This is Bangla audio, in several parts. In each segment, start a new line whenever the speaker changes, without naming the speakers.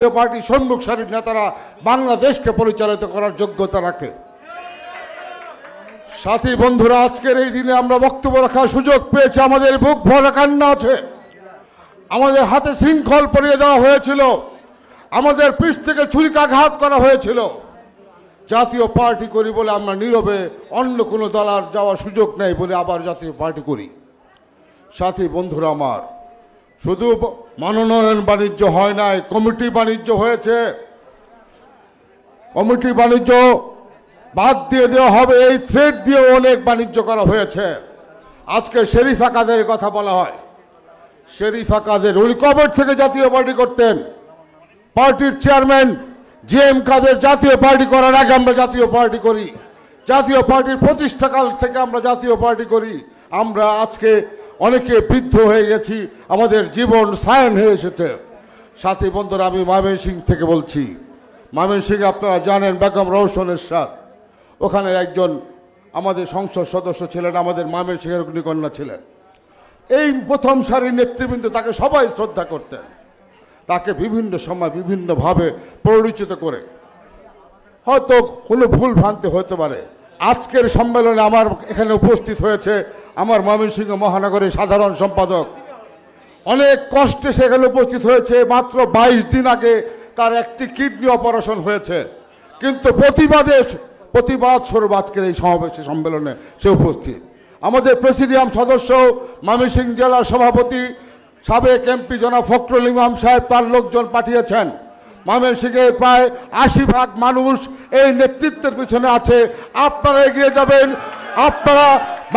পার্টি সম্মুখ সারির নেতারা বাংলাদেশকে পরিচালিত করার যোগ্যতা রাখে। সাথী বন্ধুরা, আজকের এই দিনে আমরা বক্তব্য রাখার সুযোগ পেয়েছি। আমাদের বুক ভরা কান্না আছে। আমাদের হাতে শৃঙ্খল পরিয়ে দেওয়া হয়েছিল, আমাদের পিঠ থেকে ছুরিকাঘাত করা হয়েছিল। জাতীয় পার্টি করি বলে আমরা নীরবে অন্য কোনো দল আর যাওয়ার সুযোগ নেই বলে আবার জাতীয় পার্টি করি। সাথী বন্ধুরা আমার, শুধু মনোনয়ন বাণিজ্য হয় নাই, কমিটি বাণিজ্য হয়েছে। কমিটি বাণিজ্য বাদ দিয়ে দেওয়া হবে, এই থ্রেড দিয়ে অনেক বাণিজ্য করা হয়েছে। আজকে শরীফা কাদের কথা বলা হয়। শরীফা কাদের উনি কবে থেকে জাতীয় পার্টি করতেন? পার্টির চেয়ারম্যান জিএম কাদের জাতীয় পার্টি করার আগে আমরা জাতীয় পার্টি করি। জাতীয় পার্টির প্রতিষ্ঠাকাল থেকে আমরা জাতীয় পার্টি করি। আমরা আজকে অনেকে বৃদ্ধ হয়ে গেছি, আমাদের জীবন সায়ন হয়ে এসেছে। সাথী বন্ধুরা, আমি ময়মনসিংহ থেকে বলছি। ময়মনসিংহে আপনারা জানেন বেগম রওশন এরশাদ ওখানে একজন আমাদের সংসদ সদস্য ছিলেন, আমাদের ময়মনসিংহের অগ্নিকন্যা ছিলেন। এই প্রথম সারির নেতৃবৃন্দ তাকে সবাই শ্রদ্ধা করতেন। তাকে বিভিন্ন সময় বিভিন্নভাবে পরিচিত করে হয়তো কোনো ভুল ভ্রান্তি হতে পারে। আজকের সম্মেলনে আমার এখানে উপস্থিত হয়েছে আমার ময়মনসিংহ মহানগরের সাধারণ সম্পাদক। অনেক কষ্টে সেখানে উপস্থিত হয়েছে। মাত্র 22 দিন আগে তার একটি কিডনি অপারেশন হয়েছে, কিন্তু প্রতিবাদ স্বরূপ আজকের এই সমাবেশে সম্মেলনে সে উপস্থিত। আমাদের প্রেসিডিয়াম সদস্য ময়মনসিংহ জেলার সভাপতি সাবেক এমপি জনাব ফখরুল ইমাম সাহেব তার লোকজন পাঠিয়েছেন। ময়মনসিংহের প্রায় 80% মানুষ এই নেতৃত্বের পিছনে আছে। আপনারা এগিয়ে যাবেন, আপনারা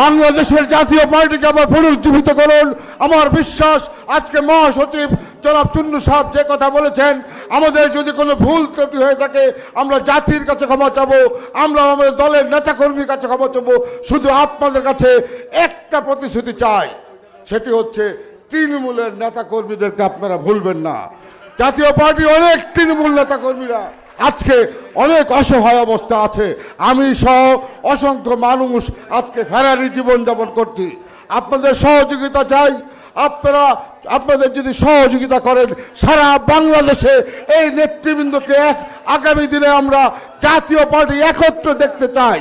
বাংলাদেশের জাতীয় পার্টিকে আবার পুনরুজ্জীবিত করুন। আমার বিশ্বাস আজকে মহাসচিব জনাব চুন্নু সাহেব যে কথা বলেছেন, আমাদের যদি কোনো ভুল ত্রুটি হয়ে থাকে আমরা জাতির কাছে ক্ষমা চাবো, আমরা আমাদের দলের নেতাকর্মীর কাছে ক্ষমা চাবো। শুধু আপনাদের কাছে একটা প্রতিশ্রুতি চাই, সেটি হচ্ছে তৃণমূলের নেতাকর্মীদেরকে আপনারা ভুলবেন না। জাতীয় পার্টি অনেক তৃণমূল নেতাকর্মীরা আজকে অনেক অসহায় অবস্থা আছে। আমি সহ অসংখ্য মানুষ আজকে ফেরারি জীবনযাপন করছি। আপনাদের সহযোগিতা চাই। আপনাদের যদি সহযোগিতা করেন, সারা বাংলাদেশে এই নেতৃবৃন্দকে আগামী দিনে আমরা জাতীয় পার্টি একত্র দেখতে চাই।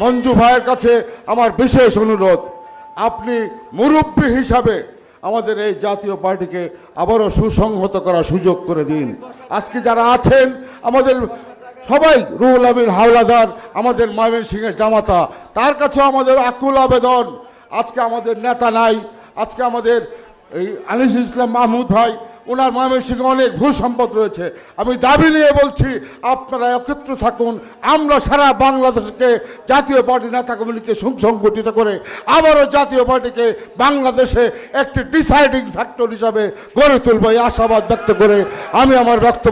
মঞ্জু ভাইয়ের কাছে আমার বিশেষ অনুরোধ, আপনি মুরব্বী হিসাবে আমাদের এই জাতীয় পার্টিকে আবারও সুসংহত করার সুযোগ করে দিন। আজকে যারা আছেন আমাদের সবাই, রুহুল আমিন হাওলাদার আমাদের ময়মনসিংহের জামাতা, তার কাছেও আমাদের আকুল আবেদন। আজকে আমাদের নেতা নাই। আজকে আমাদের এই আনিস ইসলাম মাহমুদ ভাই, ওনার ময়মনসিংহে অনেক ভূ সম্পদ রয়েছে। আমি দাবি নিয়ে বলছি, আপনারা একত্র থাকুন। আমরা সারা বাংলাদেশকে জাতীয় পার্টি নেতাকর্মীকে সুসংগঠিত করে আবারও জাতীয় পার্টিকে বাংলাদেশে একটি ডিসাইডিং ফ্যাক্টর হিসাবে গড়ে তুলব, এই আশাবাদ ব্যক্ত করে আমি আমার বক্তব্য